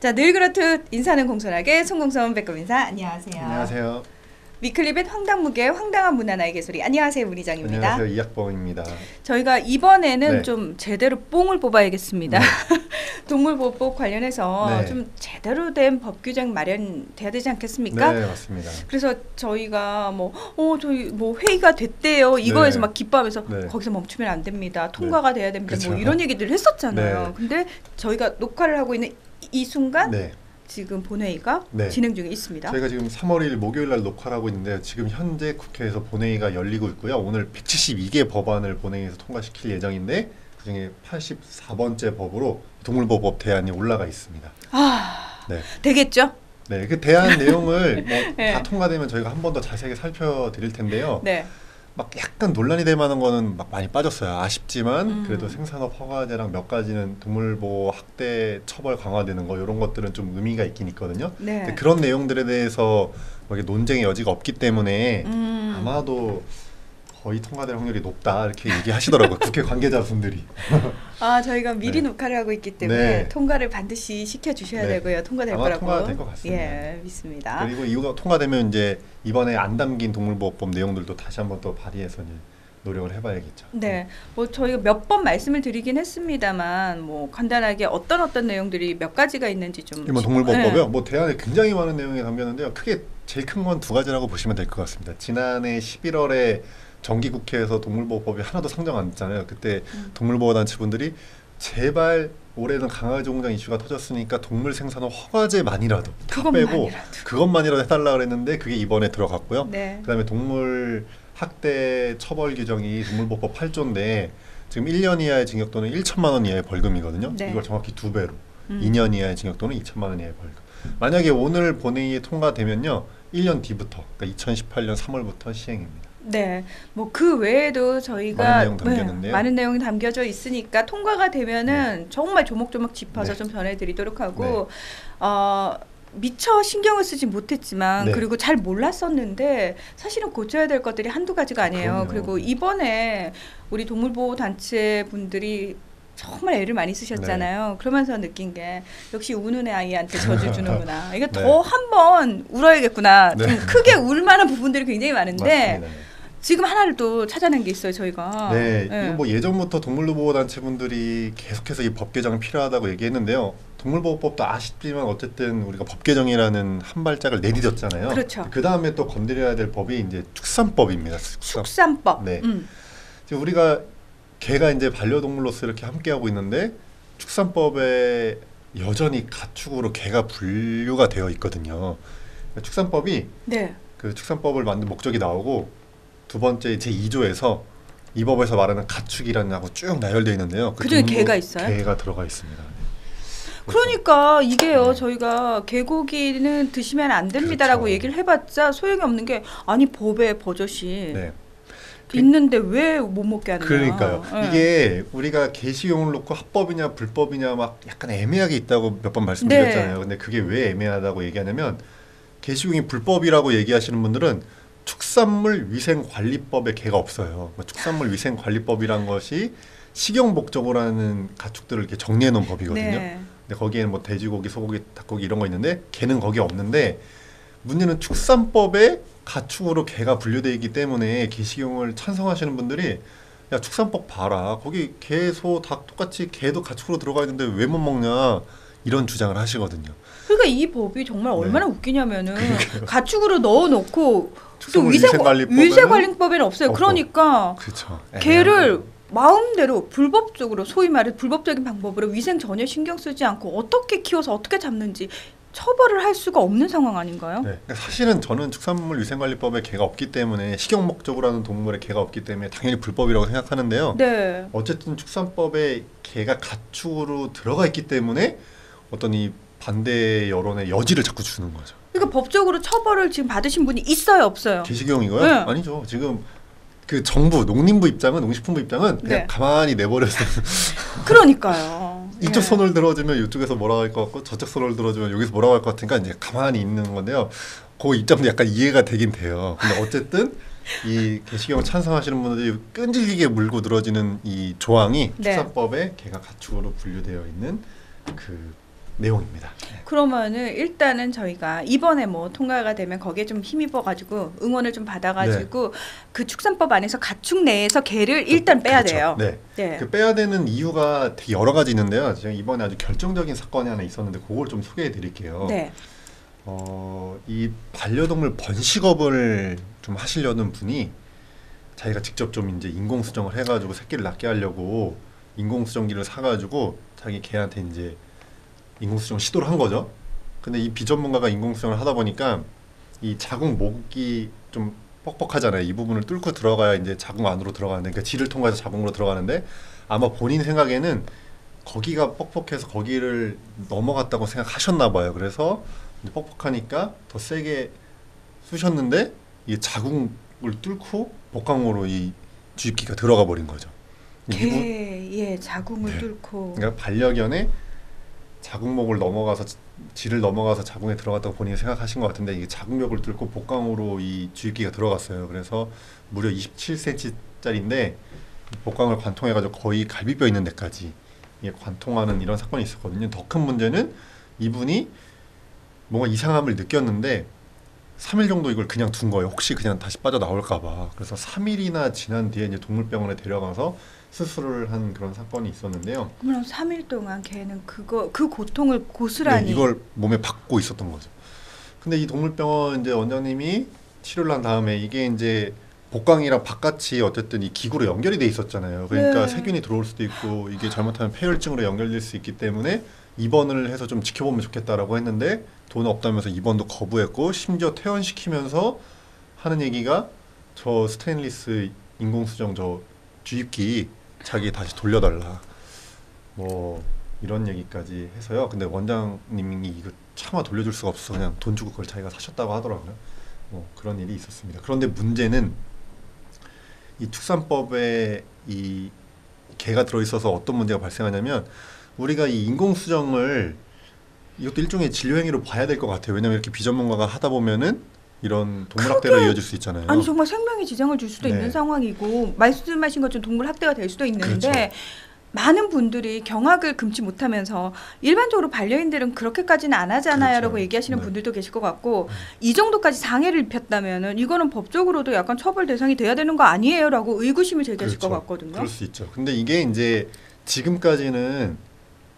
자, 늘 그렇듯 인사는 공손하게 송공선 배꼽 인사. 안녕하세요. 안녕하세요. 위클리빗 황당무계 황당한 문화 나의 개소리. 안녕하세요, 문희정입니다. 안녕하세요, 이학봉입니다. 저희가 이번에는 네. 좀 제대로 뽕을 뽑아야겠습니다. 네. 동물보호법 관련해서 네. 좀 제대로 된 법 규정 마련돼야 되지 않겠습니까? 네, 맞습니다. 그래서 저희가 저희 회의가 됐대요. 이거에서 네. 막 기뻐하면서 네. 거기서 멈추면 안 됩니다. 통과가 돼야 됩니다. 그쵸. 뭐 이런 얘기들 했었잖아요. 네. 근데 저희가 녹화를 하고 있는 이 순간 네. 지금 본회의가 네. 진행 중에 있습니다. 저희가 지금 3월 1일 목요일 날 녹화를 하고 있는데 지금 현재 국회에서 본회의가 열리고 있고요. 오늘 172개 법안을 본회의에서 통과시킬 예정인데 그중에 84번째 법으로 동물보호법 대안이 올라가 있습니다. 네. 되겠죠? 네, 그 대안 내용을 네. 다 통과되면 저희가 한 번 더 자세하게 살펴드릴 텐데요. 네. 막 약간 논란이 될 만한 거는 막 많이 빠졌어요. 아쉽지만 그래도 생산업 허가제랑 몇 가지는 동물보호 학대 처벌 강화되는 거 이런 것들은 좀 의미가 있긴 있거든요. 네. 근데 그런 내용들에 대해서 논쟁의 여지가 없기 때문에 아마도 거의 통과될 확률이 높다 이렇게 얘기하시더라고요. 국회 관계자분들이. 저희가 미리 네. 녹화를 하고 있기 때문에 네. 통과를 반드시 시켜주셔야 네. 되고요. 통과될 아마 거라고. 통과될 것 같습니다. 예, 믿습니다. 그리고 이거 통과되면 이제 이번에 안 담긴 동물보호법 내용들도 다시 한번 또 발의해서 이제 노력을 해봐야겠죠. 네, 저희가 몇 번 말씀을 드리긴 했습니다만 간단하게 어떤 내용들이 몇 가지가 있는지 좀. 이번 동물보호법이요. 네. 대안에 굉장히 많은 내용이 담겼는데요. 크게 제일 큰 건 두 가지라고 보시면 될 것 같습니다. 지난해 11월에 정기국회에서 동물보호법이 하나도 상정 안 됐잖아요. 그때 동물보호단체분들이 제발 올해는 강아지 공장 이슈가 터졌으니까 동물 생산업 허가제만이라도 다 빼고 그것만이라도 해달라 그랬는데 그게 이번에 들어갔고요. 네. 그다음에 동물 학대 처벌 규정이 동물보호법 8조인데 지금 1년 이하의 징역 또는 1천만 원 이하의 벌금이거든요. 네. 이걸 정확히 2배로 2년 이하의 징역 또는 2천만 원 이하의 벌금. 만약에 오늘 본회의에 통과되면요 1년 뒤부터 그러니까 2018년 3월부터 시행입니다. 네, 그 외에도 저희가 많은 내용 담겼는데요. 많은 내용이 담겨져 있으니까 통과가 되면은 정말 조목조목 짚어서 네. 좀 전해드리도록 하고 미처 신경을 쓰지 못했지만 네. 그리고 잘 몰랐었는데 사실은 고쳐야 될 것들이 한두 가지가 아니에요. 그럼요. 그리고 이번에 우리 동물보호 단체 분들이 정말 애를 많이 쓰셨잖아요. 그러면서 느낀 게 역시 우는 애 아이한테 져주 주는구나. 이게 네. 더 한 번 울어야겠구나. 네. 좀 크게 울 만한 부분들이 굉장히 많은데 맞습니다. 지금 하나를 또 찾아낸 게 있어요, 저희가. 네, 네. 이거 예전부터 동물보호단체분들이 계속해서 이 법 개정이 필요하다고 얘기했는데요. 동물보호법도 아쉽지만 어쨌든 우리가 법 개정이라는 한 발짝을 내디뎠잖아요. 그렇죠. 그 다음에 또 건드려야 될 법이 이제 축산법입니다. 축산법. 네. 지금 우리가 개가 이제 반려동물로서 이렇게 함께하고 있는데 축산법에 여전히 가축으로 개가 분류가 되어 있거든요. 축산법이 네. 그 축산법을 만든 목적이 나오고 두 번째 제2조에서 이 법에서 말하는 가축이라는 하고 쭉 나열되어 있는데요. 그중에 개가 있어요? 개가 들어가 있습니다. 그러니까 이게요, 네. 저희가 개고기는 드시면 안 됩니다라고 그렇죠. 얘기를 해봤자 소용이 없는 게 아니 법에 버젓이 네. 있는데 왜 못 먹게 하느냐. 그러니까요. 네. 이게 우리가 개식용을 놓고 합법이냐 불법이냐 막 약간 애매하게 있다고 몇 번 말씀드렸잖아요. 근데 그게 왜 애매하다고 얘기하냐면 개식용이 불법이라고 얘기하시는 분들은 축산물 위생관리법에 개가 없어요. 축산물 위생관리법이란 것이 식용 목적으로 하는 가축들을 이렇게 정리해 놓은 법이거든요. 네. 근데 거기에는 돼지고기, 소고기, 닭고기 이런 거 있는데 개는 거기 없는데 문제는 축산법에 가축으로 개가 분류되어 있기 때문에 개식용을 찬성하시는 분들이 야 축산법 봐라. 거기 개, 소, 닭 똑같이 개도 가축으로 들어가 있는데 왜 못 먹냐 이런 주장을 하시거든요. 그러니까 이 법이 정말 네. 얼마나 웃기냐면은 가축으로 넣어놓고 또 위생관리법에는 위생관리법에는 없어요. 없고. 그러니까 그렇죠. 개를 마음대로 불법적으로 소위 말해 불법적인 방법으로 위생 전혀 신경 쓰지 않고 어떻게 키워서 어떻게 잡는지 처벌을 할 수가 없는 상황 아닌가요? 네. 그러니까 사실은 저는 축산물 위생관리법에 개가 없기 때문에 식용 목적으로 하는 동물에 개가 없기 때문에 당연히 불법이라고 생각하는데요. 네. 어쨌든 축산법에 개가 가축으로 들어가 있기 때문에 어떤 이 반대 여론의 여지를 자꾸 주는 거죠. 그러니까 법적으로 처벌을 지금 받으신 분이 있어요, 없어요? 개식용이고요? 네. 아니죠. 지금 그 정부, 농림부 입장은, 농식품부 입장은 그냥 네. 가만히 내버렸어요. 그러니까요. 이쪽 예. 손을 들어주면 이쪽에서 뭐라고 할 것 같고 저쪽 손을 들어주면 여기서 뭐라고 할 것 같으니까 이제 가만히 있는 건데요. 그 입장도 약간 이해가 되긴 돼요. 근데 어쨌든 이 개식용을 찬성하시는 분들이 끈질기게 물고 늘어지는 이 조항이 네. 축산법에 개가 가축으로 분류되어 있는 그 내용입니다. 그러면은 일단은 저희가 이번에 뭐 통과가 되면 거기에 좀 힘입어가지고 응원을 좀 받아가지고 그 축산법 안에서 가축 내에서 개를 일단 빼야 그렇죠. 돼요. 네. 네. 그 빼야 되는 이유가 되게 여러 가지 있는데요. 제가 이번에 아주 결정적인 사건이 하나 있었는데 그걸 좀 소개해 드릴게요. 네. 이 반려동물 번식업을 좀 하시려는 분이 자기가 직접 좀 이제 인공수정을 해가지고 새끼를 낳게 하려고 인공수정기를 사가지고 자기 개한테 이제 인공수정 시도를 한 거죠. 근데 이 비전문가가 인공수정을 하다 보니까 이 자궁 목이 좀 뻑뻑하잖아요. 이 부분을 뚫고 들어가야 이제 자궁 안으로 들어가는데, 그러니까 질을 통과해서 자궁으로 들어가는데 아마 본인 생각에는 거기가 뻑뻑해서 거기를 넘어갔다고 생각하셨나 봐요. 그래서 이제 뻑뻑하니까 더 세게 쑤셨는데 이 자궁을 뚫고 복강으로 이 주입기가 들어가 버린 거죠. 개의 자궁을 네. 뚫고. 그러니까 반려견에 자궁목을 넘어가서 질을 넘어가서 자궁에 들어갔다고 본인이 생각하신 것 같은데 이게 자궁벽을 뚫고 복강으로 이 주입기가 들어갔어요. 그래서 무려 27cm짜리인데 복강을 관통해가지고 거의 갈비뼈 있는 데까지 이게 관통하는 이런 사건이 있었거든요. 더 큰 문제는 이분이 뭔가 이상함을 느꼈는데 3일 정도 이걸 그냥 둔 거예요. 혹시 그냥 다시 빠져나올까 봐. 그래서 3일이나 지난 뒤에 이제 동물병원에 데려가서 수술을 한 그런 사건이 있었는데요. 그럼 3일 동안 걔는 그 고통을 고스란히. 네, 이걸 몸에 받고 있었던 거죠. 근데 이 동물병원 이제 원장님이 치료를 한 다음에 이게 이제 복강이랑 바깥이 어쨌든 이 기구로 연결이 돼 있었잖아요. 그러니까 네. 세균이 들어올 수도 있고 이게 잘못하면 폐혈증으로 연결될 수 있기 때문에 입원을 해서 좀 지켜보면 좋겠다라고 했는데 돈 없다면서 입원도 거부했고 심지어 퇴원시키면서 하는 얘기가 저 스테인리스 인공수정 저 주입기 자기 다시 돌려달라 뭐 이런 얘기까지 해서요. 근데 원장님이 이거 차마 돌려줄 수가 없어서 그냥 돈 주고 그걸 자기가 사셨다고 하더라고요. 뭐 그런 일이 있었습니다. 그런데 문제는 이 축산법에 이 개가 들어있어서 어떤 문제가 발생하냐면 우리가 이 인공수정을 이것도 일종의 진료행위로 봐야 될 것 같아요. 왜냐면 이렇게 비전문가가 하다 보면은 이런 동물학대로 이어질 수 있잖아요. 아니 정말 생명에 지장을 줄 수도 네. 있는 상황이고 말씀하신 것처럼 동물 학대가 될 수도 있는데 그렇죠. 많은 분들이 경악을 금치 못하면서 일반적으로 반려인들은 그렇게까지는 안 하잖아요라고 그렇죠. 얘기하시는 네. 분들도 계실 것 같고 이 정도까지 장애를 입혔다면은 이거는 법적으로도 약간 처벌 대상이 돼야 되는 거 아니에요라고 의구심을 제기하실 것 같거든요. 그럴 수 있죠. 근데 이게 이제 지금까지는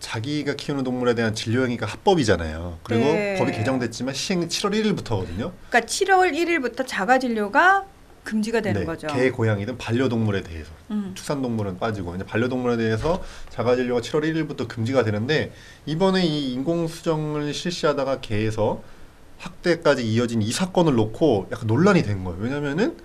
자기가 키우는 동물에 대한 진료행위가 합법이잖아요. 그리고 네. 법이 개정됐지만 시행이 7월 1일부터거든요. 그러니까 7월 1일부터 자가 진료가 금지가 되는 네, 거죠. 개, 고양이든 반려동물에 대해서 축산동물은 빠지고 이제 반려동물에 대해서 자가진료가 7월 1일부터 금지가 되는데 이번에 이 인공수정을 실시하다가 개에서 학대까지 이어진 이 사건을 놓고 약간 논란이 된 거예요. 왜냐면은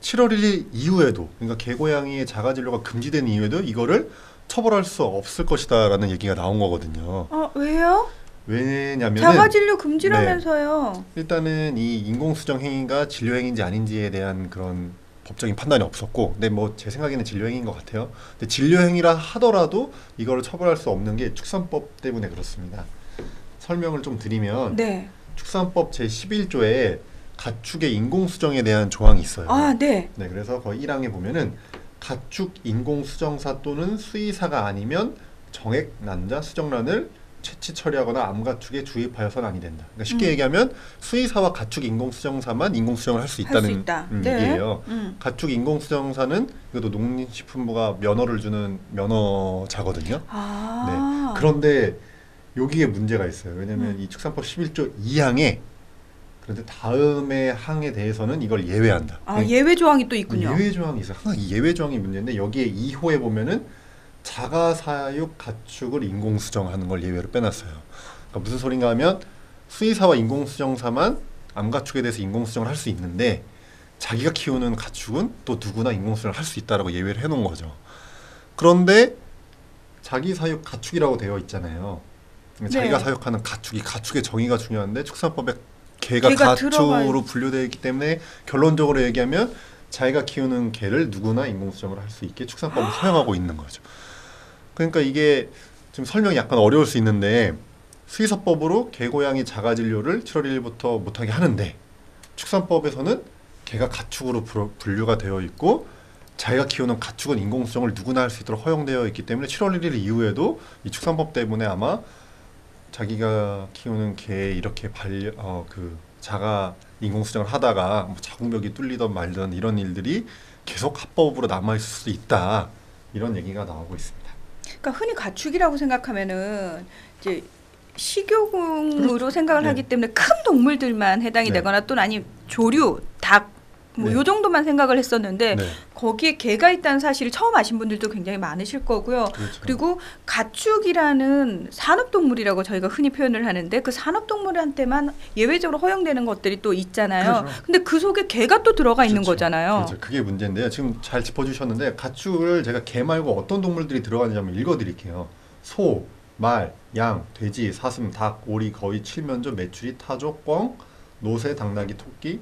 7월 1일 이후에도 그러니까 개, 고양이의 자가진료가 금지된 이후에도 이거를 처벌할 수 없을 것이다라는 얘기가 나온 거거든요. 왜요? 왜냐면은 자가 진료 금지라면서요. 일단은 이 인공수정 행위가 진료행위인지 아닌지에 대한 그런 법적인 판단이 없었고, 근데 뭐 제 생각에는 진료행위인 것 같아요. 근데 진료행위라 하더라도 이거를 처벌할 수 없는 게 축산법 때문에 그렇습니다. 설명을 좀 드리면 네. 축산법 제11조에 가축의 인공수정에 대한 조항이 있어요. 네. 네, 그래서 거기 1항에 보면은 가축 인공수정사 또는 수의사가 아니면 정액 난자 수정란을 채취 처리하거나 암가축에 주입하여서는 아니 된다. 그러니까 쉽게 얘기하면 수의사와 가축 인공수정사만 인공수정을 할 수 있다는 네. 얘기예요. 가축 인공수정사는 이것도 농림식품부가 면허를 주는 면허자거든요. 네. 그런데 여기에 문제가 있어요. 왜냐하면 이 축산법 11조 2항에 그런데 다음의 항에 대해서는 이걸 예외한다. 예외 조항이 또 있군요. 예외 조항이 있어요. 항상 이 예외 조항이 문제인데 여기에 2호에 보면은 자가사육 가축을 인공수정하는 걸 예외로 빼놨어요. 그러니까 무슨 소린가 하면 수의사와 인공수정사만 암가축에 대해서 인공수정을 할 수 있는데 자기가 키우는 가축은 또 누구나 인공수정을 할 수 있다라고 예외를 해놓은 거죠. 그런데 자기 사육 가축이라고 되어 있잖아요. 자기가 사육하는 가축이 가축의 정의가 중요한데 축산법에 개가 가축으로 분류되어 있기 때문에 결론적으로 얘기하면 자기가 키우는 개를 누구나 인공수정을 할 수 있게 축산법을 허용하고 있는 거죠. 그러니까 이게 좀 설명이 약간 어려울 수 있는데 수의사법으로 개, 고양이 자가진료를 7월 1일부터 못하게 하는데 축산법에서는 개가 가축으로 분류가 되어 있고 자기가 키우는 가축은 인공수정을 누구나 할 수 있도록 허용되어 있기 때문에 7월 1일 이후에도 이 축산법 때문에 아마 자기가 키우는 개 이렇게 자가 인공수정을 하다가 뭐 자궁벽이 뚫리던 말던 이런 일들이 계속 합법으로 남아 있을 수도 있다. 이런 얘기가 나오고 있습니다. 그러니까 흔히 가축이라고 생각하면은 이제 식용으로 생각을 네. 하기 때문에 큰 동물들만 해당이 네. 되거나 또는 아니 조류, 닭 뭐 네. 요 정도만 생각을 했었는데 네. 거기에 개가 있다는 사실을 처음 아신 분들도 굉장히 많으실 거고요. 그렇죠. 그리고 가축이라는 산업동물이라고 저희가 흔히 표현을 하는데 그 산업동물한테만 예외적으로 허용되는 것들이 또 있잖아요. 그렇죠. 근데 그 속에 개가 또 들어가 있는 그렇죠. 거잖아요. 그렇죠. 그게 문제인데요. 지금 잘 짚어주셨는데 가축을 제가 개 말고 어떤 동물들이 들어가는지 한번 읽어드릴게요. 소, 말, 양, 돼지, 사슴, 닭, 오리, 거위, 칠면조, 메추리, 타조, 꿩, 노새, 당나귀, 토끼,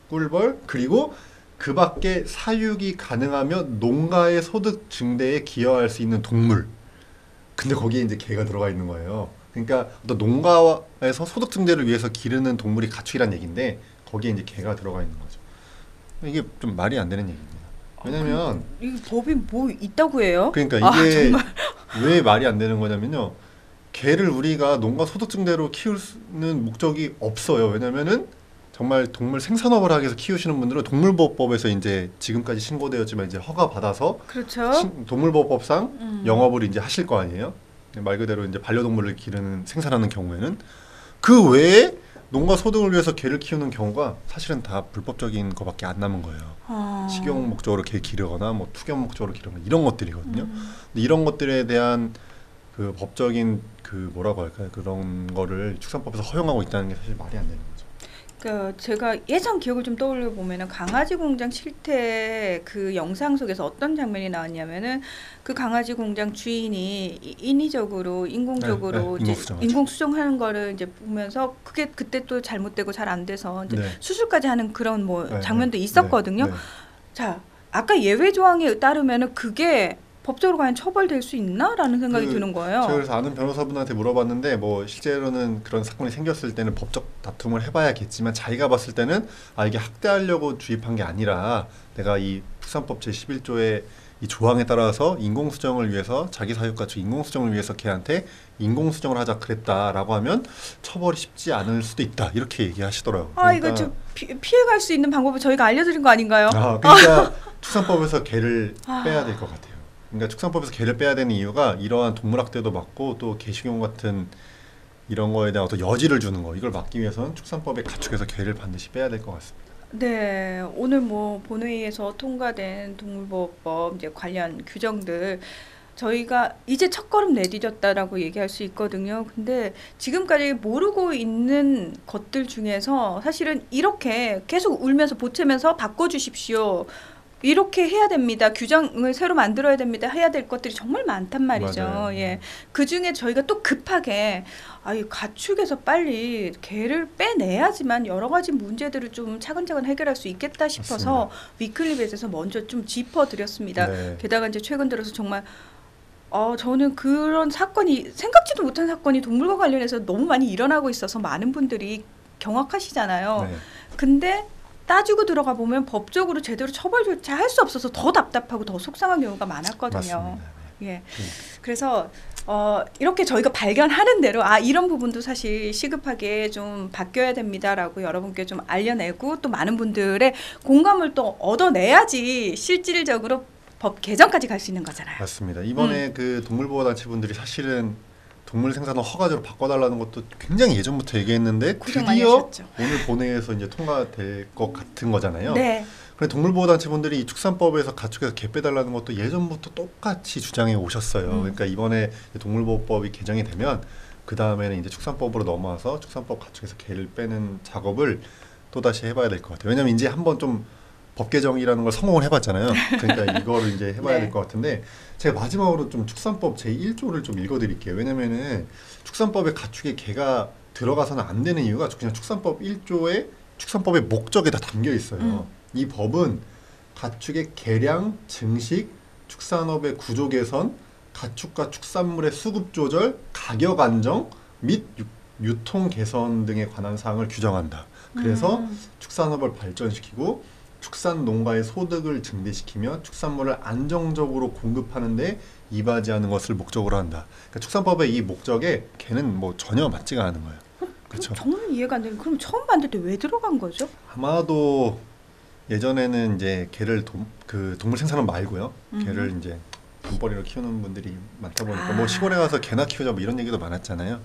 꿀벌, 그리고 그 밖에 사육이 가능하며 농가의 소득 증대에 기여할 수 있는 동물. 근데 거기에 이제 개가 들어가 있는 거예요. 그러니까 어떤 농가에서 소득 증대를 위해서 기르는 동물이 가축이란 얘기인데 거기에 이제 개가 들어가 있는 거죠. 이게 좀 말이 안 되는 얘기입니다. 왜냐면 이 법이 뭐 있다고 해요? 그러니까 아, 이게 정말. 왜 말이 안 되는 거냐면요. 개를 우리가 농가 소득 증대로 키우는 목적이 없어요. 왜냐면은 정말 동물 생산업을 하기 위해서 키우시는 분들은 동물보호법에서 이제 지금까지 신고되었지만 이제 허가 받아서 그렇죠. 동물보호법상 영업을 이제 하실 거 아니에요. 말 그대로 이제 반려동물을 기르는 생산하는 경우에는 그 외에 농가 소득을 위해서 개를 키우는 경우가 사실은 다 불법적인 거밖에 안 남은 거예요. 식용 목적으로 개 기르거나 뭐 투견 목적으로 기르거나 이런 것들이거든요. 근데 이런 것들에 대한 그 법적인 그 뭐라고 할까요? 그런 거를 축산법에서 허용하고 있다는 게 사실 말이 안 되는 거죠. 그 제가 예전 기억을 좀 떠올려 보면은 강아지 공장 실태 그 영상 속에서 어떤 장면이 나왔냐면은 그 강아지 공장 주인이 인위적으로 인공적으로 네, 이제 인공수정하죠. 인공수정하는 거를 이제 보면서 그게 그때 또 잘못되고 잘 안 돼서 이제 네. 수술까지 하는 그런 뭐 네, 장면도 네, 있었거든요. 네, 네. 자, 아까 예외 조항에 따르면은 그게 법적으로 과연 처벌될 수 있나라는 생각이 드는 거예요. 제가 그래서 아는 변호사분한테 물어봤는데 뭐 실제로는 그런 사건이 생겼을 때는 법적 다툼을 해봐야겠지만 자기가 봤을 때는 이게 학대하려고 주입한 게 아니라 내가 이 축산법 제11조의 이 조항에 따라서 인공수정을 위해서 자기 사육가축 인공수정을 위해서 걔한테 인공수정을 하자 그랬다라고 하면 처벌이 쉽지 않을 수도 있다 이렇게 얘기하시더라고요. 이거 좀 피해갈 수 있는 방법을 저희가 알려드린 거 아닌가요? 그러니까 축산법에서 개를 아. 빼야 될 것 같아요. 그러니까 축산법에서 개를 빼야 되는 이유가 이러한 동물학대도 막고 또 개식용 같은 이런 거에 대한 어떤 여지를 주는 거 이걸 막기 위해서는 축산법에 가축에서 개를 반드시 빼야 될 것 같습니다. 네, 오늘 뭐 본회의에서 통과된 동물보호법 이제 관련 규정들 저희가 이제 첫걸음 내디뎠다라고 얘기할 수 있거든요. 근데 지금까지 모르고 있는 것들 중에서 사실은 이렇게 계속 울면서 보채면서 바꿔주십시오. 이렇게 해야 됩니다. 규정을 새로 만들어야 됩니다. 해야 될 것들이 정말 많단 말이죠. 맞아요. 예. 그 중에 저희가 또 급하게 이 가축에서 빨리 개를 빼내야지만 여러 가지 문제들을 좀 차근차근 해결할 수 있겠다 싶어서 위클리벳에서 먼저 좀 짚어드렸습니다. 네. 게다가 이제 최근 들어서 정말 저는 그런 사건이 생각지도 못한 사건이 동물과 관련해서 너무 많이 일어나고 있어서 많은 분들이 경악하시잖아요. 네. 근데 따지고 들어가 보면 법적으로 제대로 처벌 조치할 수 없어서 더 답답하고 더 속상한 경우가 많았거든요. 맞습니다. 예. 그래서 이렇게 저희가 발견하는 대로 이런 부분도 사실 시급하게 좀 바뀌어야 됩니다라고 여러분께 좀 알려내고 또 많은 분들의 공감을 또 얻어내야지 실질적으로 법 개정까지 갈 수 있는 거잖아요. 맞습니다. 이번에 그 동물보호단체분들이 사실은 동물 생산을 허가제로 바꿔달라는 것도 굉장히 예전부터 얘기했는데 고생 많이 드디어 하셨죠. 오늘 본회의에서 이제 통과될 것 같은 거잖아요. 네. 그런데 동물보호단체분들이 이 축산법에서 가축에서 개 빼달라는 것도 예전부터 똑같이 주장해 오셨어요. 그러니까 이번에 동물보호법이 개정이 되면 그 다음에는 이제 축산법으로 넘어와서 축산법 가축에서 개를 빼는 작업을 또 다시 해봐야 될 것 같아요. 왜냐하면 이제 한번 좀 법 개정이라는 걸 성공을 해봤잖아요. 그러니까 이거를 이제 해봐야 네. 될 것 같은데 제가 마지막으로 좀 축산법 제1조를 좀 읽어드릴게요. 왜냐면은 축산법에 가축에 개가 들어가서는 안 되는 이유가 그냥 축산법 1조에 축산법의 목적에 다 담겨 있어요. 이 법은 가축의 개량, 증식, 축산업의 구조 개선, 가축과 축산물의 수급 조절, 가격 안정 및 유통 개선 등에 관한 사항을 규정한다. 그래서 축산업을 발전시키고 축산 농가의 소득을 증대시키며 축산물을 안정적으로 공급하는데 이바지하는 것을 목적으로 한다. 그러니까 축산법의 이 목적에 걔는 뭐 전혀 맞지가 않은 거예요. 그렇죠. 저는 이해가 안 되는. 그럼 처음 만들 때 왜 들어간 거죠? 아마도 예전에는 이제 개를 그 동물 생산은 말고요. 개를 이제 돈벌이로 키우는 분들이 많다 보니까 뭐 시골에 가서 개나 키우자 뭐 이런 얘기도 많았잖아요.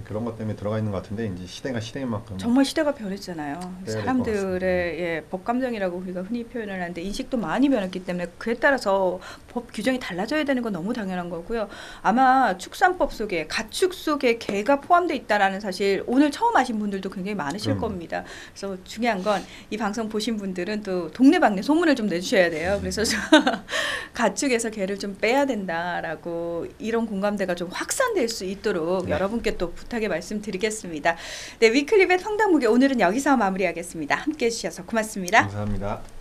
그런 것 때문에 들어가 있는 것 같은데 이제 시대가 시대인 만큼 정말 시대가 변했잖아요. 네, 될것 사람들의 법감정이라고 우리가 흔히 표현을 하는데 인식도 많이 변했기 때문에 그에 따라서 법 규정이 달라져야 되는 건 너무 당연한 거고요. 아마 축산법 속에 가축 속에 개가 포함되어 있다라는 사실 오늘 처음 아신 분들도 굉장히 많으실 겁니다. 그래서 중요한 건 이 방송 보신 분들은 또 동네방네 소문을 좀 내주셔야 돼요. 그래서 가축에서 개를 좀 빼야 된다라고 이런 공감대가 좀 확산될 수 있도록 여러분께 또 부탁의 말씀드리겠습니다. 네, 위클리벳 황당무계 오늘은 여기서 마무리하겠습니다. 함께해 주셔서 고맙습니다. 감사합니다.